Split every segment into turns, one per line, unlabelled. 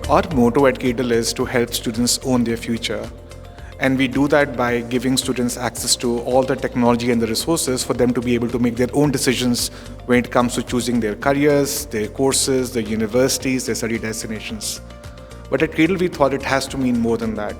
Our motto at Craydel is to help students own their future. And we do that by giving students access to all the technology and the resources for them to be able to make their own decisions when it comes to choosing their careers, their courses, their universities, their study destinations. But at Craydel, we thought it has to mean more than that.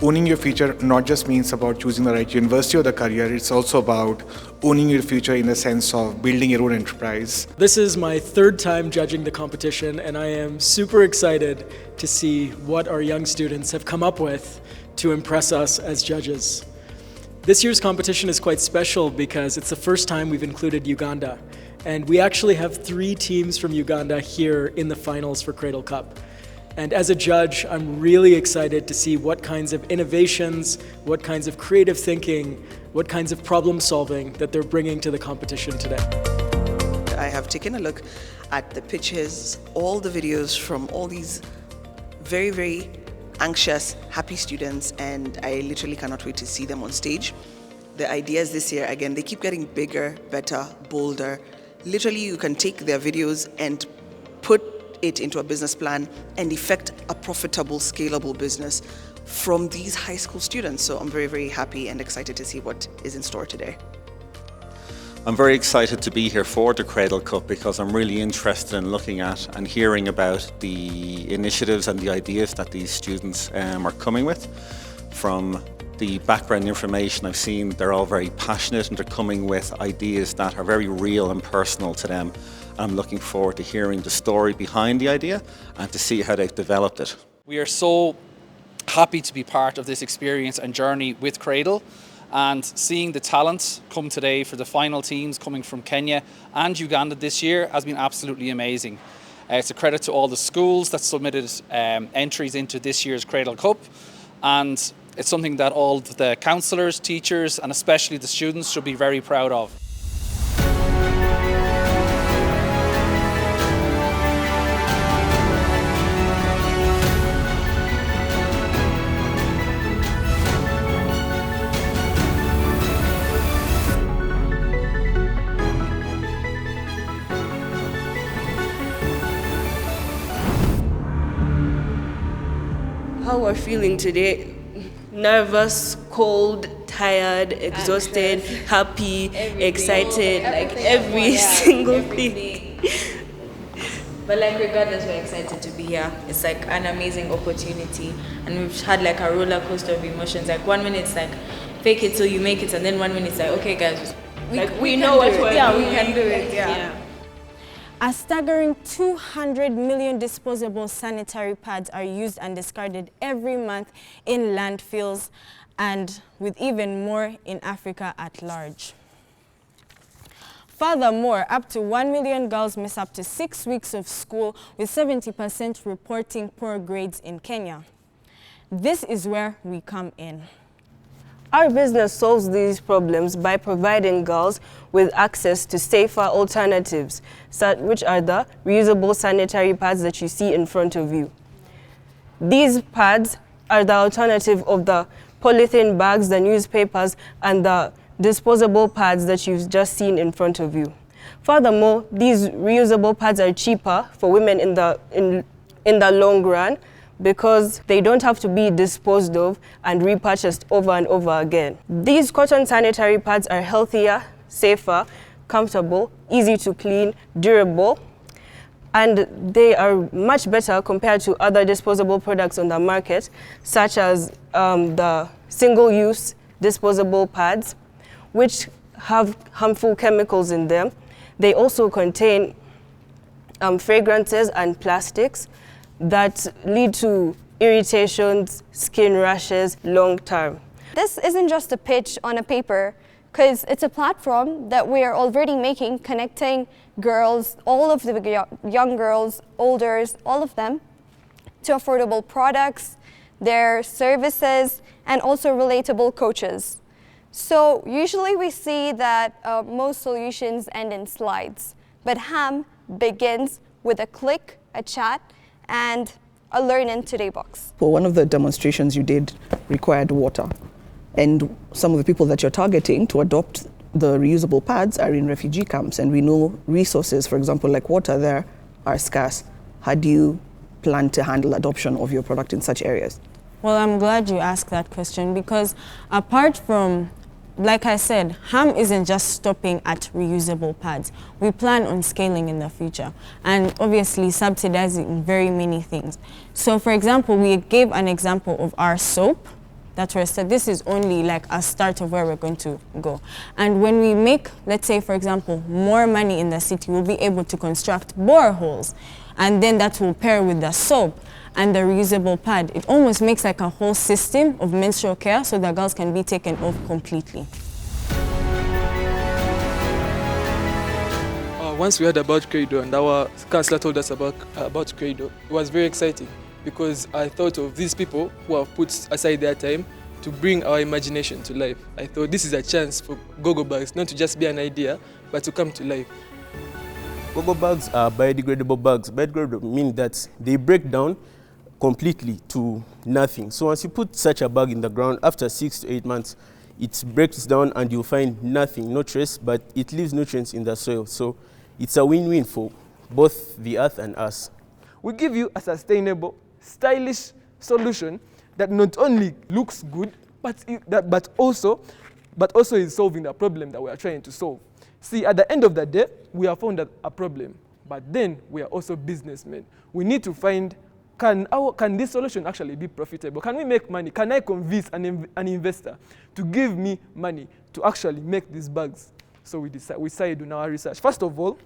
Owning your future not just means about choosing the right university or the career, it's also about owning your future in the sense of building your own enterprise.
This is my third time judging the competition, and I am super excited to see what our young students have come up with to impress us as judges. This year's competition is quite special because it's the first time we've included Uganda, and we actually have 3 teams from Uganda here in the finals for Craydel Cup. And as a judge, I'm really excited to see what kinds of innovations, what kinds of creative thinking, what kinds of problem solving that they're bringing to the competition today.
I have taken a look at the pitches, all the videos from all these very, very anxious, happy students, and I literally cannot wait to see them on stage. The ideas this year, again, they keep getting bigger, better, bolder. Literally, you can take their videos and put it into a business plan and effect a profitable, scalable business from these high school students. So I'm very, very happy and excited to see what is in store today.
I'm very excited to be here for the Craydel Cup because I'm really interested in looking at and hearing about the initiatives and the ideas that these students are coming with. From the background information I've seen, they're all very passionate and they're coming with ideas that are very real and personal to them. I'm looking forward to hearing the story behind the idea and to see how they've developed it.
We are so happy to be part of this experience and journey with Craydel, and seeing the talent come today for the final teams coming from Kenya and Uganda this year has been absolutely amazing. It's a credit to all the schools that submitted entries into this year's Craydel Cup, and it's something that all the counsellors, teachers and especially the students should be very proud of.
How we're feeling today? Nervous, cold, tired, exhausted, happy, excited, like every single thing.
But like regardless, we're excited to be here. It's like an amazing opportunity, and we've had like a roller coaster of emotions. Like 1 minute it's like fake it till you make it, and then 1 minute it's like, okay guys, we know what we're doing.
Yeah, we can do it. Yeah.
A staggering 200 million disposable sanitary pads are used and discarded every month in landfills, and with even more in Africa at large. Furthermore, up to 1 million girls miss up to 6 weeks of school, with 70% reporting poor grades in Kenya. This is where we come in.
Our business solves these problems by providing girls with access to safer alternatives, which are the reusable sanitary pads that you see in front of you. These pads are the alternative of the polythene bags, the newspapers, and the disposable pads that you've just seen in front of you. Furthermore, these reusable pads are cheaper for women in the long run, because they don't have to be disposed of and repurchased over and over again. These cotton sanitary pads are healthier, safer, comfortable, easy to clean, durable, and they are much better compared to other disposable products on the market, such as the single-use disposable pads, which have harmful chemicals in them. They also contain fragrances and plastics that lead to irritations, skin rashes, long term.
This isn't just a pitch on a paper, because it's a platform that we are already making, connecting girls, all of the young girls, olders, all of them, to affordable products, their services, and also relatable coaches. So usually we see that most solutions end in slides, but H.A.M.M begins with a click, a chat, and a Learn in Today box.
Well, one of the demonstrations you did required water, and some of the people that you're targeting to adopt the reusable pads are in refugee camps, and we know resources, for example, like water there, are scarce. How do you plan to handle adoption of your product in such areas?
Well, I'm glad you asked that question because apart from, like I said, H.A.M.M isn't just stopping at reusable pads. We plan on scaling in the future and obviously subsidizing very many things. So for example, we gave an example of our soap that we said this is only like a start of where we're going to go. And when we make, let's say for example, more money in the city, we'll be able to construct boreholes, and then that will pair with the soap and the reusable pad. It almost makes like a whole system of menstrual care so that girls can be taken off completely.
Once we heard about Craydel and our counselor told us about Craydel, it was very exciting because I thought of these people who have put aside their time to bring our imagination to life. I thought this is a chance for Gogo Bags not to just be an idea, but to come to life.
Gogo Bags are biodegradable bags. Biodegradable means that they break down completely to nothing. So once you put such a bag in the ground, after 6 to 8 months, it breaks down and you'll find nothing, no trace, but it leaves nutrients in the soil. So it's a win-win for both the earth and us.
We give you a sustainable, stylish solution that not only looks good, but also is solving the problem that we are trying to solve. See, at the end of the day, we have found a problem, but then we are also businessmen. We need to find, can this solution actually be profitable? Can we make money? Can I convince an investor to give me money to actually make these bags? So we decided on our research. First of all,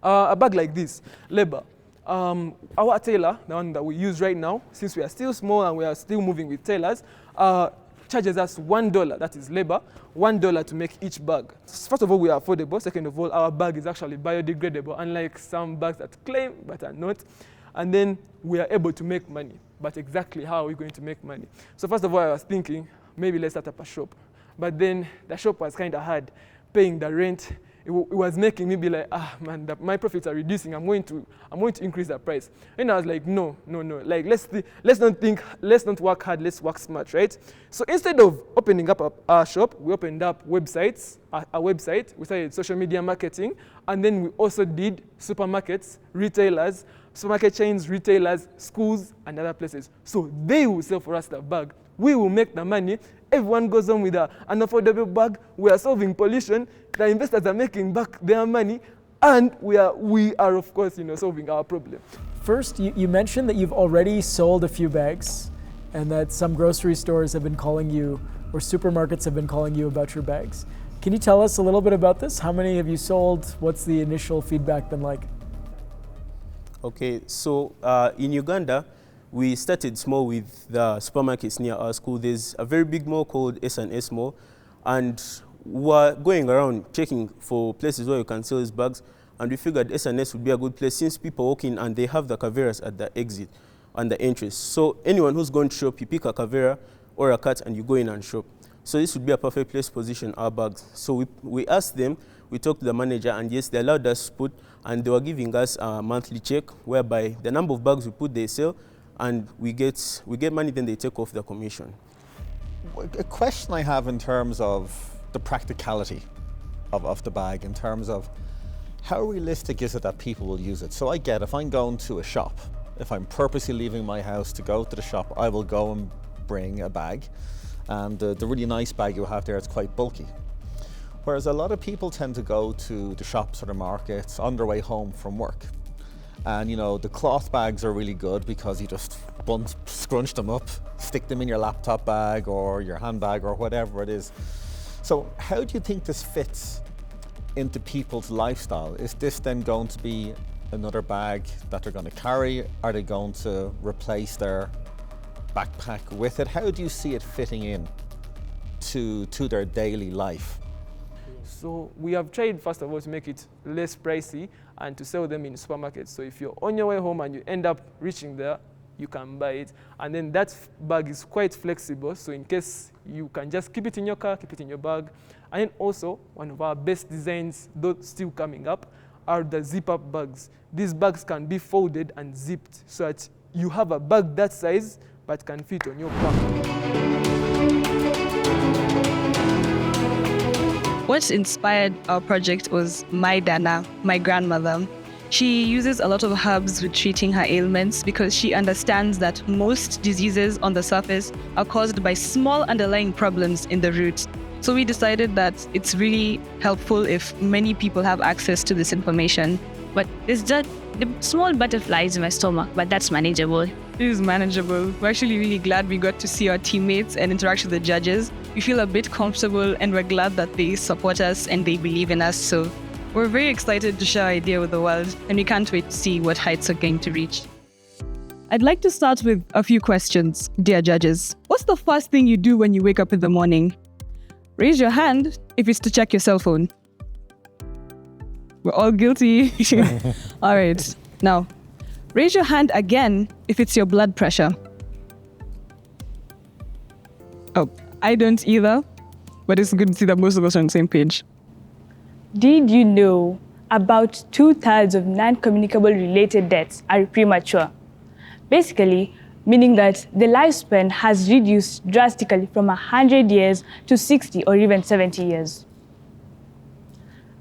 a bag like this, labor. Our tailor, the one that we use right now, since we are still small and we are still moving with tailors, charges us $1, that is labor, $1 to make each bag. First of all, we are affordable. Second of all, our bag is actually biodegradable, unlike some bags that claim but are not. And then we are able to make money. But exactly how are we going to make money? So first of all, I was thinking, maybe let's set up a shop. But then the shop was kind of hard, paying the rent. It was making me be like, man, my profits are reducing. I'm going to increase the price. And I was like, no. Like, let's not work hard. Let's work smart, right? So instead of opening up our shop, we opened up websites. A website. We started social media marketing, and then we also did supermarkets, retailers, supermarket chains, retailers, schools, and other places. So they will sell for us the bag. We will make the money. Everyone goes on with an affordable bag. We are solving pollution. The investors are making back their money, and we are of course, solving our problem.
First, you mentioned that you've already sold a few bags, and that some grocery stores have been calling you, or supermarkets have been calling you about your bags. Can you tell us a little bit about this? How many have you sold? What's the initial feedback been like?
Okay, so in Uganda, we started small with the supermarkets near our school. There's a very big mall called S&S Mall, and we're going around checking for places where you can sell these bags, and we figured S&S would be a good place since people walk in and they have the caveras at the exit and the entrance. So anyone who's going to shop, you pick a cavera or a cart and you go in and shop. So this would be a perfect place to position our bags. So we asked them, we talked to the manager, and yes, they allowed us to put, and they were giving us a monthly check whereby the number of bags we put, they sell, and we get money, then they take off the commission.
A question I have in terms of the practicality of the bag, in terms of how realistic is it that people will use it? So I get, if I'm going to a shop, if I'm purposely leaving my house to go to the shop, I will go and bring a bag, and the really nice bag you have there, it's quite bulky. Whereas a lot of people tend to go to the shops or the markets on their way home from work. And the cloth bags are really good because you just scrunch them up, stick them in your laptop bag or your handbag or whatever it is. So how do you think this fits into people's lifestyle? Is this then going to be another bag that they're going to carry? Are they going to replace their backpack with it? How do you see it fitting in to their daily life?
So we have tried, first of all, to make it less pricey and to sell them in supermarkets. So if you're on your way home and you end up reaching there, you can buy it. And then that bag is quite flexible. So in case you can just keep it in your car, keep it in your bag. And then also, one of our best designs, though still coming up, are the zip-up bags. These bags can be folded and zipped so that you have a bag that size but can fit on your back.
What inspired our project was my Dana, my grandmother. She uses a lot of herbs with treating her ailments because she understands that most diseases on the surface are caused by small underlying problems in the root. So we decided that it's really helpful if many people have access to this information.
But it's just the small butterflies in my stomach, but that's manageable.
It is manageable. We're actually really glad we got to see our teammates and interact with the judges. We feel a bit comfortable and we're glad that they support us and they believe in us. So we're very excited to share our idea with the world and we can't wait to see what heights are going to reach. I'd like to start with a few questions, dear judges. What's the first thing you do when you wake up in the morning? Raise your hand if it's to check your cell phone. We're all guilty. All right. Now, raise your hand again if it's your blood pressure. Oh, I don't either, but it's good to see that most of us are on the same page.
Did you know about 2/3 of non-communicable related deaths are premature? Basically, meaning that the lifespan has reduced drastically from 100 years to 60 or even 70 years.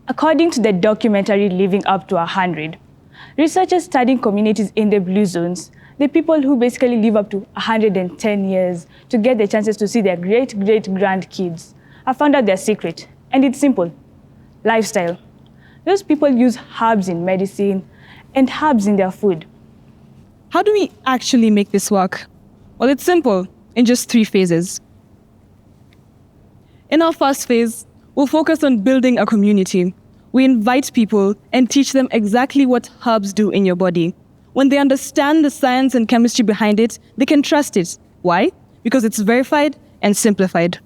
According to the documentary Living Up to 100, researchers studying communities in the blue zones, the people who basically live up to 110 years to get the chances to see their great-great-grandkids, have found out their secret, and it's simple. Lifestyle. Those people use herbs in medicine and herbs in their food.
How do we actually make this work? Well, it's simple, in just 3 phases. In our first phase, we'll focus on building a community. We invite people and teach them exactly what herbs do in your body. When they understand the science and chemistry behind it, they can trust it. Why? Because it's verified and simplified.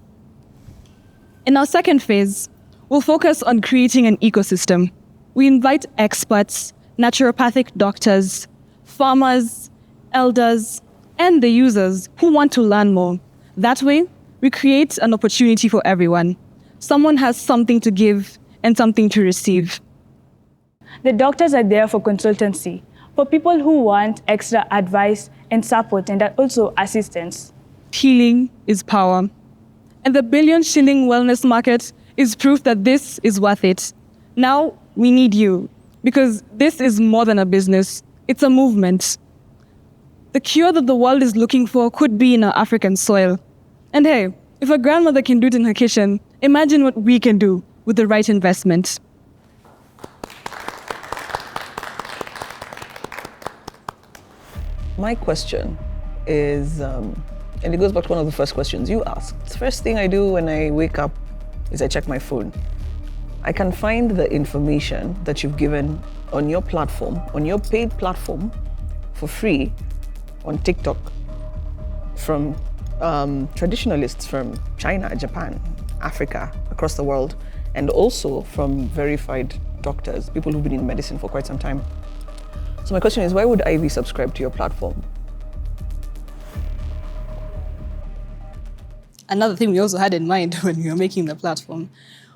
In our second phase, we'll focus on creating an ecosystem. We invite experts, naturopathic doctors, farmers, elders, and the users who want to learn more. That way, we create an opportunity for everyone. Someone has something to give and something to receive.
The doctors are there for consultancy, for people who want extra advice and support and also assistance.
Healing is power. And the billion-shilling wellness market is proof that this is worth it. Now, we need you, because this is more than a business. It's a movement. The cure that the world is looking for could be in our African soil. And hey, if a grandmother can do it in her kitchen, imagine what we can do with the right investment.
My question is, and it goes back to one of the first questions you asked. The first thing I do when I wake up is I check my phone. I can find the information that you've given on your platform, on your paid platform, for free on TikTok from traditionalists from China, Japan, Africa, across the world, and also from verified doctors, people who've been in medicine for quite some time. So my question is, why would I be subscribed to your platform?
Another thing we also had in mind when we were making the platform,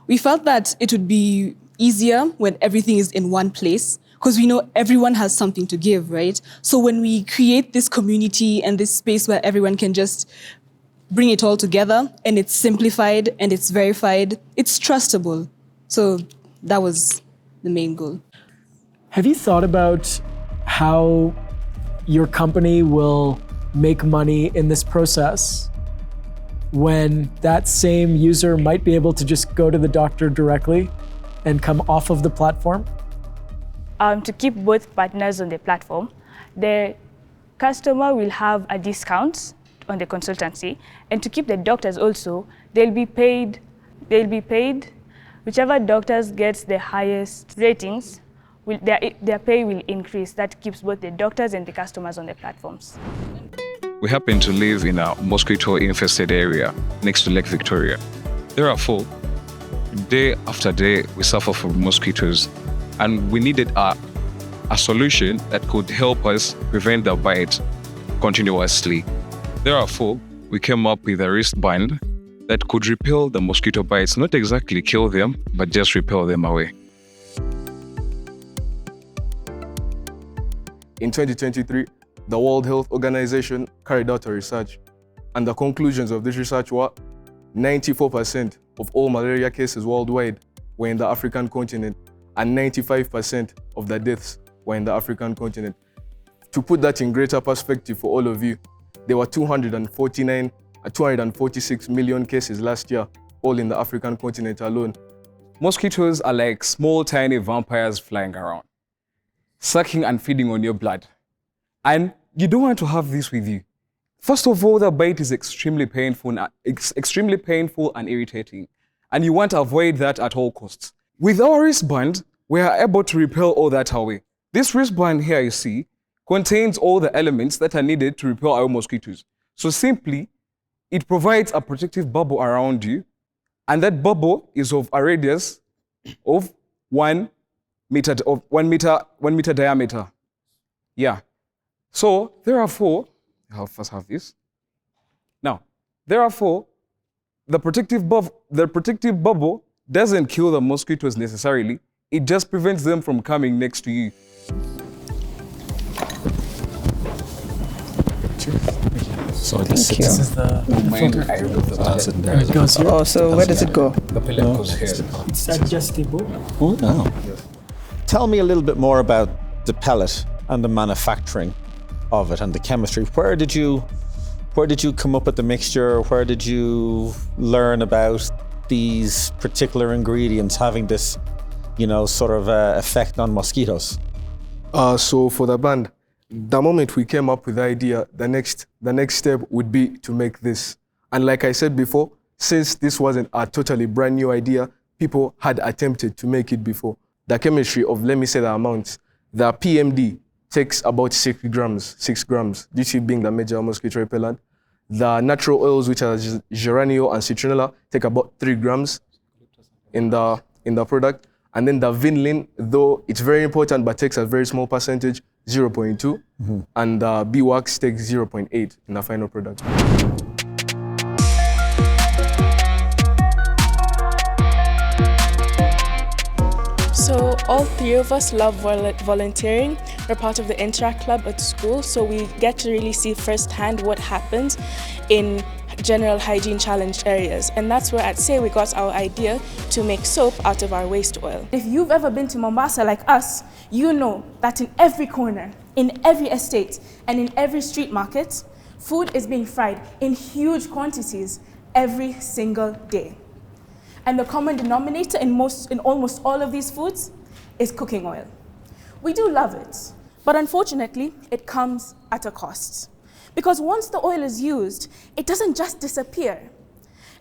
we felt that it would be easier when everything is in one place, because we know everyone has something to give, right? So when we create this community and this space where everyone can just bring it all together and it's simplified and it's verified, it's trustable. So that was the main goal.
Have you thought about how your company will make money in this process when that same user might be able to just go to the doctor directly and come off of the platform?
To keep both partners on the platform, the customer will have a discount on the consultancy, and to keep the doctors also, they'll be paid. Whichever doctors gets the highest ratings, their pay will increase. That keeps both the doctors and the customers on the platforms.
We happen to live in a mosquito-infested area next to Lake Victoria. Therefore, day after day, we suffer from mosquitoes, and we needed a solution that could help us prevent the bite continuously. Therefore, we came up with a wristband that could repel the mosquito bites, not exactly kill them, but just repel them away.
In 2023, the World Health Organization carried out a research, and the conclusions of this research were 94% of all malaria cases worldwide were in the African continent, and 95% of the deaths were in the African continent. To put that in greater perspective for all of you, there were 246 million cases last year, all in the African continent alone.
Mosquitoes are like small, tiny vampires flying around, sucking and feeding on your blood. And you don't want to have this with you. First of all, the bite is extremely painful and irritating, and you want to avoid that at all costs. With our wristband, we are able to repel all that away. This wristband here you see contains all the elements that are needed to repel our mosquitoes. So simply, it provides a protective bubble around you, and that bubble is of a radius of 1 meter diameter. Yeah. So therefore, I'll first have this. Now, therefore, the protective bubble doesn't kill the mosquitoes necessarily. It just prevents them from coming next to you.
So this is the main area of the pellet.
Oh, so where does it go?
The pellet goes here.
It's adjustable.
Oh, no. Tell me a little bit more about the pellet and the manufacturing of it and the chemistry. Where did you come up with the mixture? Where did you learn about these particular ingredients having this, sort of effect on mosquitoes?
So for the band, the moment we came up with the idea, the next step would be to make this. And like I said before, since this wasn't a totally brand new idea, people had attempted to make it before. The chemistry of, let me say the amounts, the PMD takes about 6 grams, DT being the major mosquito repellent. The natural oils, which are geranio and citronella, take about 3 grams in the product. And then the vinylin, though it's very important, but takes a very small percentage, 0.2. And the beeswax takes 0.8 in the final product.
So all three of us love volunteering. We're part of the Interact Club at school, so we get to really see firsthand what happens in general hygiene challenged areas. And that's where at SAY we got our idea to make soap out of our waste oil.
If you've ever been to Mombasa like us, you know that in every corner, in every estate, and in every street market, food is being fried in huge quantities every single day. And the common denominator in almost all of these foods is cooking oil. We do love it, but unfortunately, it comes at a cost. Because once the oil is used, it doesn't just disappear.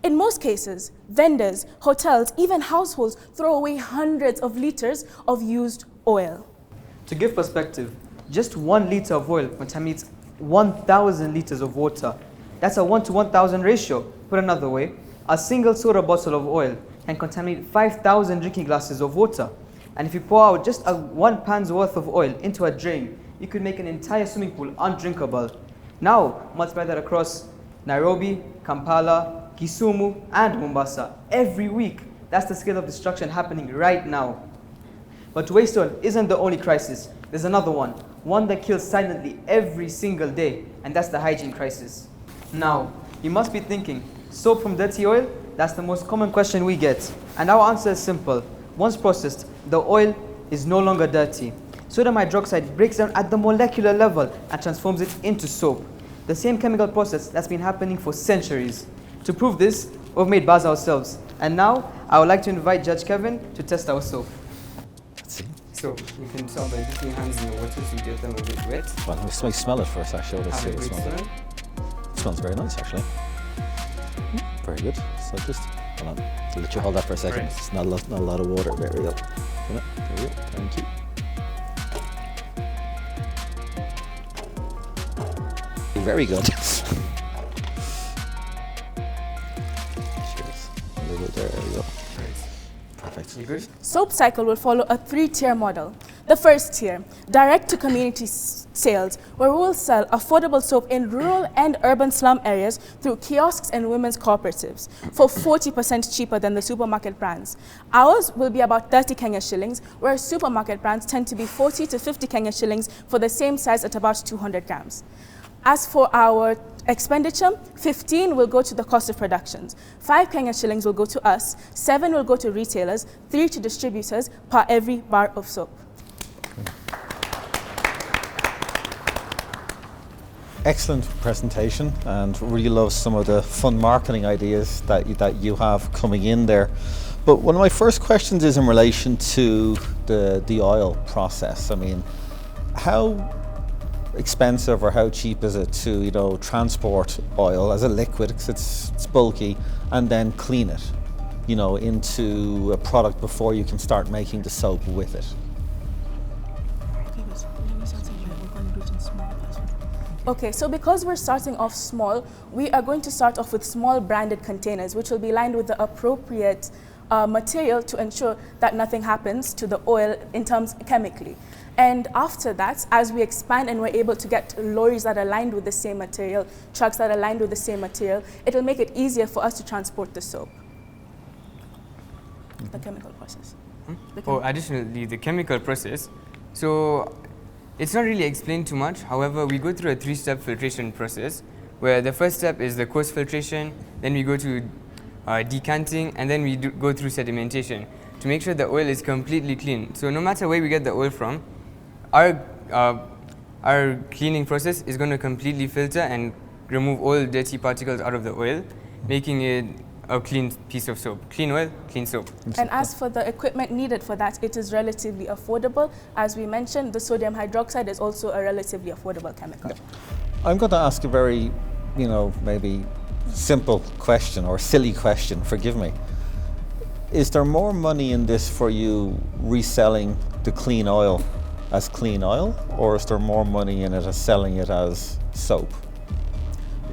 In most cases, vendors, hotels, even households throw away hundreds of liters of used oil.
To give perspective, just 1 liter of oil contaminates 1,000 liters of water. That's a 1 to 1,000 ratio. Put another way, a single soda bottle of oil can contaminate 5,000 drinking glasses of water. And if you pour out just 1 pound's worth of oil into a drain, you could make an entire swimming pool undrinkable. Now, multiply that across Nairobi, Kampala, Kisumu, and Mombasa. Every week, that's the scale of destruction happening right now. But waste oil isn't the only crisis. There's another one that kills silently every single day, and that's the hygiene crisis. Now, you must be thinking, soap from dirty oil? That's the most common question we get. And our answer is simple. Once processed, the oil is no longer dirty. Sodium hydroxide breaks down at the molecular level and transforms it into soap. The same chemical process that's been happening for centuries. To prove this, we've made bars ourselves. And now, I would like to invite Judge Kevin to test our soap.
So, you can start by dipping your hands in the water to get them a bit wet.
Well, let me smell it first, actually. Let's see. It smells very nice, actually. Very good. So just, hold on. I'll let you hold that for a second.
Right.
It's not a lot of water. There we go. There we go. Thank you. Very good. Cheers. A little bit there we go. Perfect.
You good?
Soap Cycle will follow a 3-tier model. The first tier, direct to community sales, where we will sell affordable soap in rural and urban slum areas through kiosks and women's cooperatives for 40% cheaper than the supermarket brands. Ours will be about 30 Kenya shillings, whereas supermarket brands tend to be 40 to 50 Kenya shillings for the same size at about 200 grams. As for our expenditure, 15 will go to the cost of productions. 5 Kenya shillings will go to us, 7 will go to retailers, 3 to distributors per every bar of soap.
Excellent presentation, and really love some of the fun marketing ideas that you have coming in there. But one of my first questions is in relation to the oil process. I mean, how expensive or how cheap is it to transport oil as a liquid, because it's bulky, and then clean it into a product before you can start making the soap with it?
Okay, so because we're starting off small, we are going to start off with small branded containers, which will be lined with the appropriate material to ensure that nothing happens to the oil in terms chemically. And after that, as we expand and we're able to get lorries that are lined with the same material, trucks that are lined with the same material, it'll make it easier for us to transport the soap. The chemical process.
Additionally, the chemical process. So it's not really explained too much. However, we go through a 3-step filtration process, where the first step is the coarse filtration, then we go to decanting, and then we go through sedimentation to make sure the oil is completely clean. So no matter where we get the oil from, our cleaning process is going to completely filter and remove all dirty particles out of the oil, making it a clean piece of soap. Clean oil, clean soap.
And as for the equipment needed for that, it is relatively affordable. As we mentioned, the sodium hydroxide is also a relatively affordable chemical.
I'm going to ask a very, maybe simple question, or silly question, forgive me. Is there more money in this for you reselling the clean oil as clean oil, or is there more money in it as selling it as soap?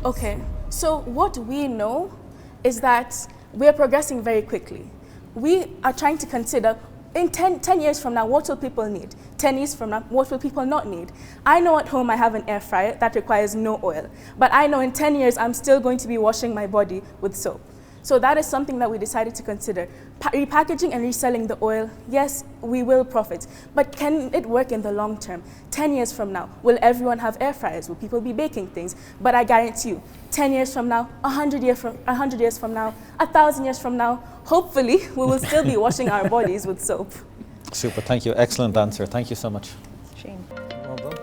Okay, so what we know is that we're progressing very quickly. We are trying to consider, in 10 years from now, what will people need? 10 years from now, what will people not need? I know at home I have an air fryer that requires no oil, but I know in 10 years I'm still going to be washing my body with soap. So that is something that we decided to consider. Repackaging and reselling the oil, yes, we will profit, but can it work in the long term? 10 years from now, will everyone have air fryers? Will people be baking things? But I guarantee you, 10 years from now, 100 years from now, 1,000 years from now, hopefully we will still be washing our bodies with soap.
Super, thank you. Excellent answer. Thank you so much.
Shame.
Well done.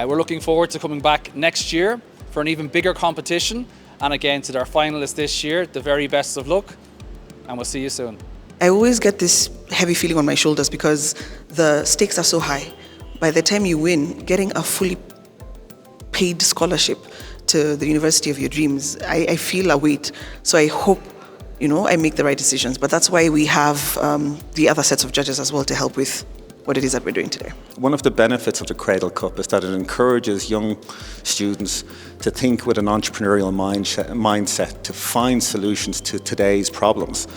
We're looking forward to coming back next year for an even bigger competition, and again to our finalists this year, the very best of luck, and we'll see you soon.
I always get this heavy feeling on my shoulders because the stakes are so high. By the time you win, getting a fully paid scholarship to the university of your dreams, I feel a weight. So I hope, I make the right decisions. But that's why we have the other sets of judges as well to help with what it is that we're doing today.
One of the benefits of the Craydel Cup is that it encourages young students to think with an entrepreneurial mindset to find solutions to today's problems.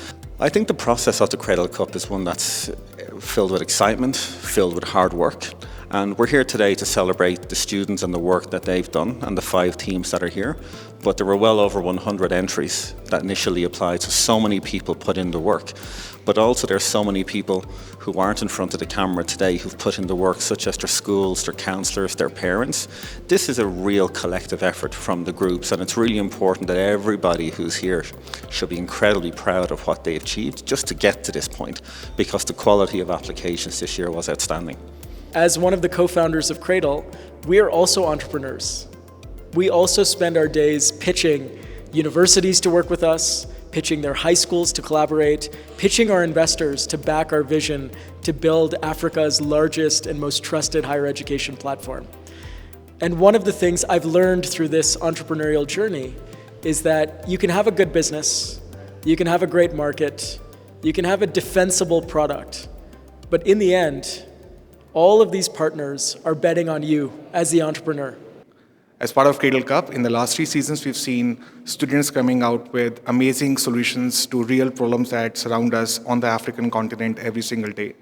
I think the process of the Craydel Cup is one that's filled with excitement, filled with hard work. And we're here today to celebrate the students and the work that they've done and the 5 teams that are here. But there were well over 100 entries that initially applied, so so many people put in the work. But also there's so many people who aren't in front of the camera today who've put in the work, such as their schools, their counsellors, their parents. This is a real collective effort from the groups, and it's really important that everybody who's here should be incredibly proud of what they achieved just to get to this point, because the quality of applications this year was outstanding.
As one of the co-founders of Craydel, we are also entrepreneurs. We also spend our days pitching universities to work with us, pitching their high schools to collaborate, pitching our investors to back our vision to build Africa's largest and most trusted higher education platform. And one of the things I've learned through this entrepreneurial journey is that you can have a good business, you can have a great market, you can have a defensible product, but in the end, all of these partners are betting on you as the entrepreneur.
As part of Craydel Cup, in the last 3 seasons, we've seen students coming out with amazing solutions to real problems that surround us on the African continent every single day.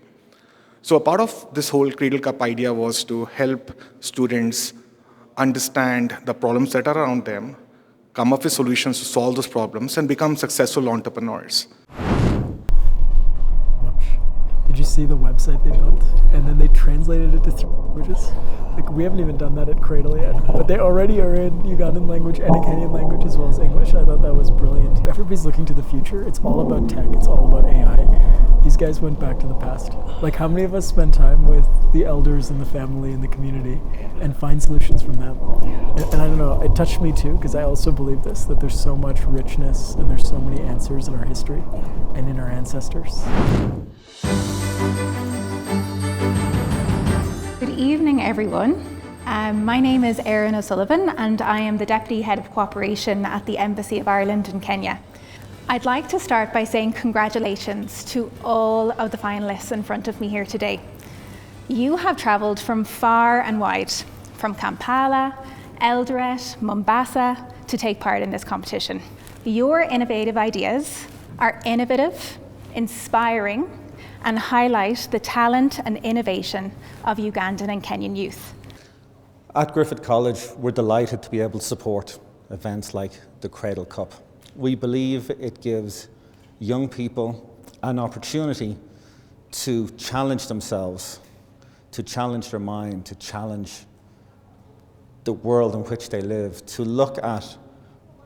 So a part of this whole Craydel Cup idea was to help students understand the problems that are around them, come up with solutions to solve those problems, and become successful entrepreneurs.
Did you
see the website they built? And then they translated it to 3 languages. Like, we haven't even done that at Craydel yet, but they already are in Ugandan language and a Kenyan language as well as English. I thought that was brilliant. Everybody's looking to the future. It's all about tech. It's all about AI. These guys went back to the past. Like, how many of us spend time with the elders in the family and the community and find solutions from them? And I don't know, it touched me too, because I also believe this, that there's so much richness and there's so many answers in our history and in our ancestors.
Good evening, everyone. My name is Erin O'Sullivan and I am the Deputy Head of Cooperation at the Embassy of Ireland in Kenya. I'd like to start by saying congratulations to all of the finalists in front of me here today. You have travelled from far and wide, from Kampala, Eldoret, Mombasa, to take part in this competition. Your innovative ideas are innovative, inspiring, and highlight the talent and innovation of Ugandan and Kenyan youth.
At Griffith College, we're delighted to be able to support events like the Craydel Cup. We believe it gives young people an opportunity to challenge themselves, to challenge their mind, to challenge the world in which they live, to look at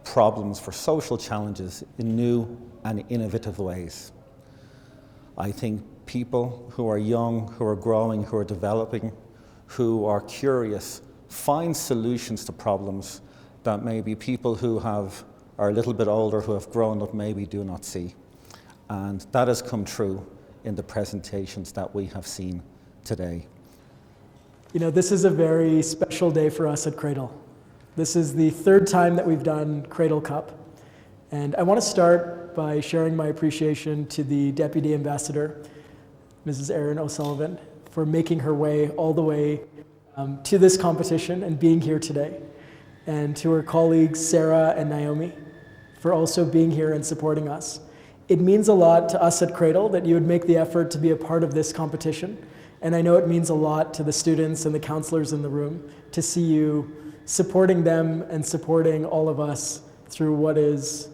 problems for social challenges in new and innovative ways. I think people who are young, who are growing, who are developing, who are curious, find solutions to problems that maybe people who are a little bit older, who have grown up, maybe do not see. And that has come true in the presentations that we have seen today.
You know, this is a very special day for us at Craydel. This is the 3rd time that we've done Craydel Cup. And I want to start by sharing my appreciation to the Deputy Ambassador, Mrs. Erin O'Sullivan, for making her way all the way to this competition and being here today. And to her colleagues, Sarah and Naomi, for also being here and supporting us. It means a lot to us at Craydel that you would make the effort to be a part of this competition. And I know it means a lot to the students and the counselors in the room to see you supporting them and supporting all of us through what is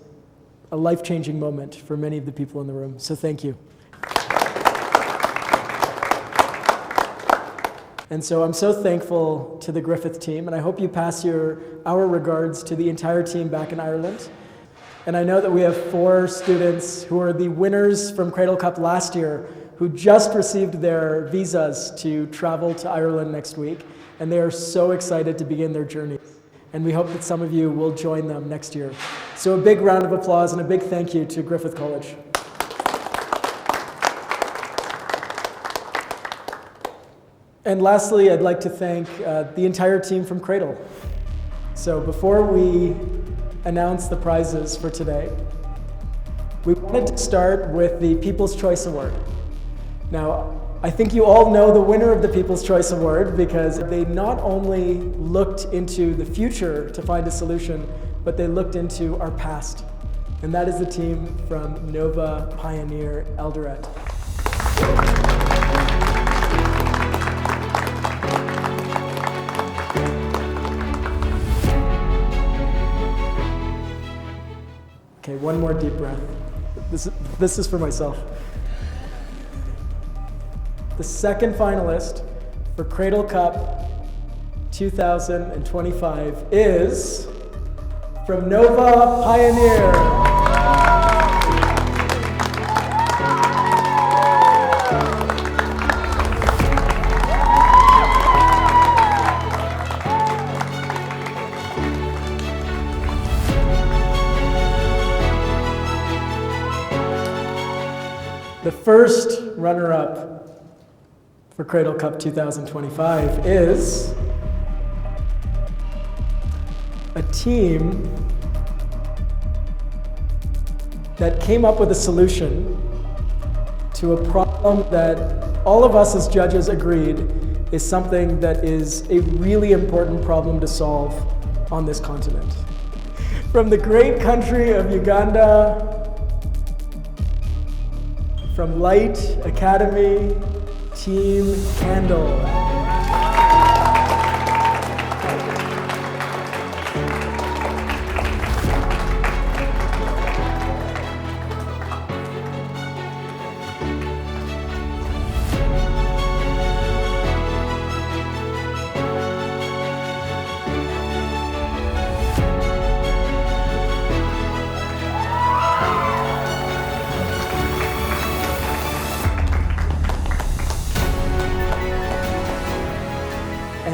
a life-changing moment for many of the people in the room. So thank you. And so I'm so thankful to the Griffith team, and I hope you pass our regards to the entire team back in Ireland. And I know that we have 4 students who are the winners from Craydel Cup last year who just received their visas to travel to Ireland next week, and they are so excited to begin their journey. And we hope that some of you will join them next year. So a big round of applause and a big thank you to Griffith College. And lastly, I'd like to thank the entire team from Craydel. So before we announce the prizes for today, we wanted to start with the People's Choice Award. Now, I think you all know the winner of the People's Choice Award because they not only looked into the future to find a solution, but they looked into our past. And that is the team from Nova Pioneer Eldoret. Okay, one more deep breath. This is for myself. The second finalist for Craydel Cup 2025 is from Nova Pioneer. The first runner-up for Craydel Cup 2025 is a team that came up with a solution to a problem that all of us as judges agreed is something that is a really important problem to solve on this continent. From the great country of Uganda, from Light Academy, Team Candle.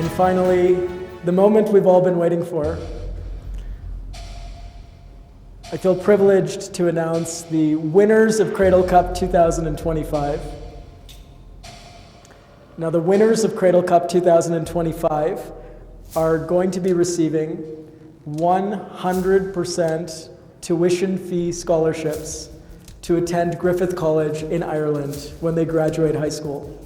And finally, the moment we've all been waiting for. I feel privileged to announce the winners of Craydel Cup 2025. Now, the winners of Craydel Cup 2025 are going to be receiving 100% tuition fee scholarships to attend Griffith College in Ireland when they graduate high school.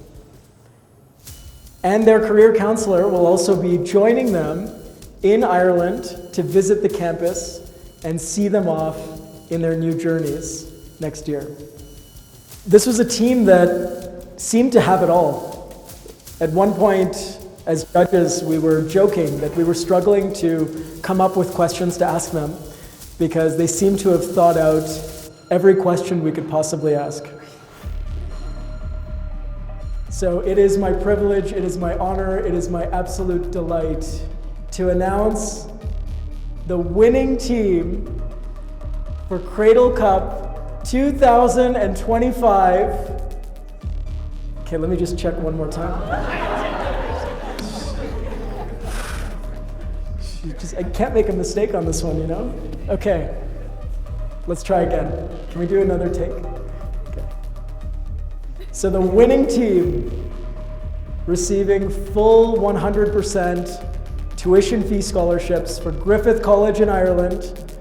And their career counselor will also be joining them in Ireland to visit the campus and see them off in their new journeys next year. This was a team that seemed to have it all. At one point, as judges, we were joking that we were struggling to come up with questions to ask them because they seemed to have thought out every question we could possibly ask. So it is my privilege, it is my honor, it is my absolute delight to announce the winning team for Craydel Cup 2025. Okay, let me just check one more time. I can't make a mistake on this one, you know? Okay, let's try again. Can we do another take? Okay. So the winning team receiving full 100% tuition fee scholarships for Griffith College in Ireland.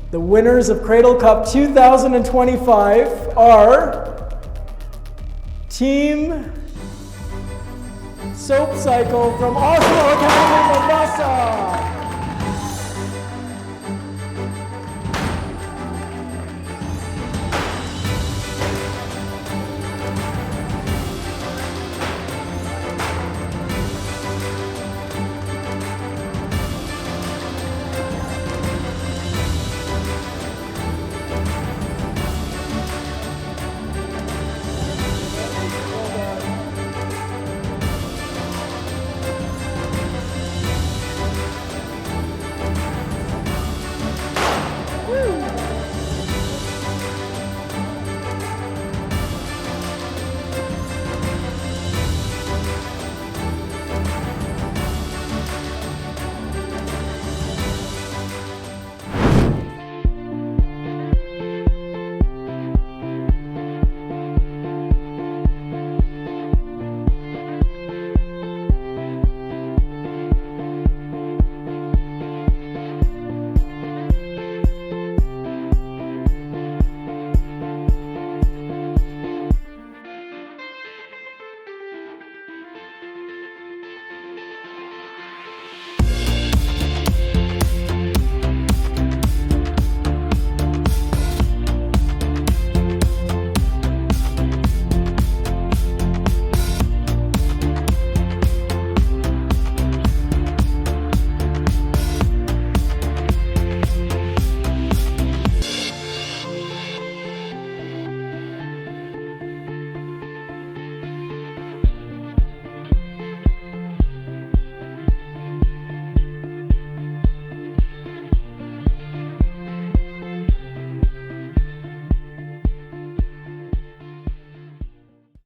The winners of Craydel Cup 2025 are Team Soap Cycle from Oslo Academy, Mombasa.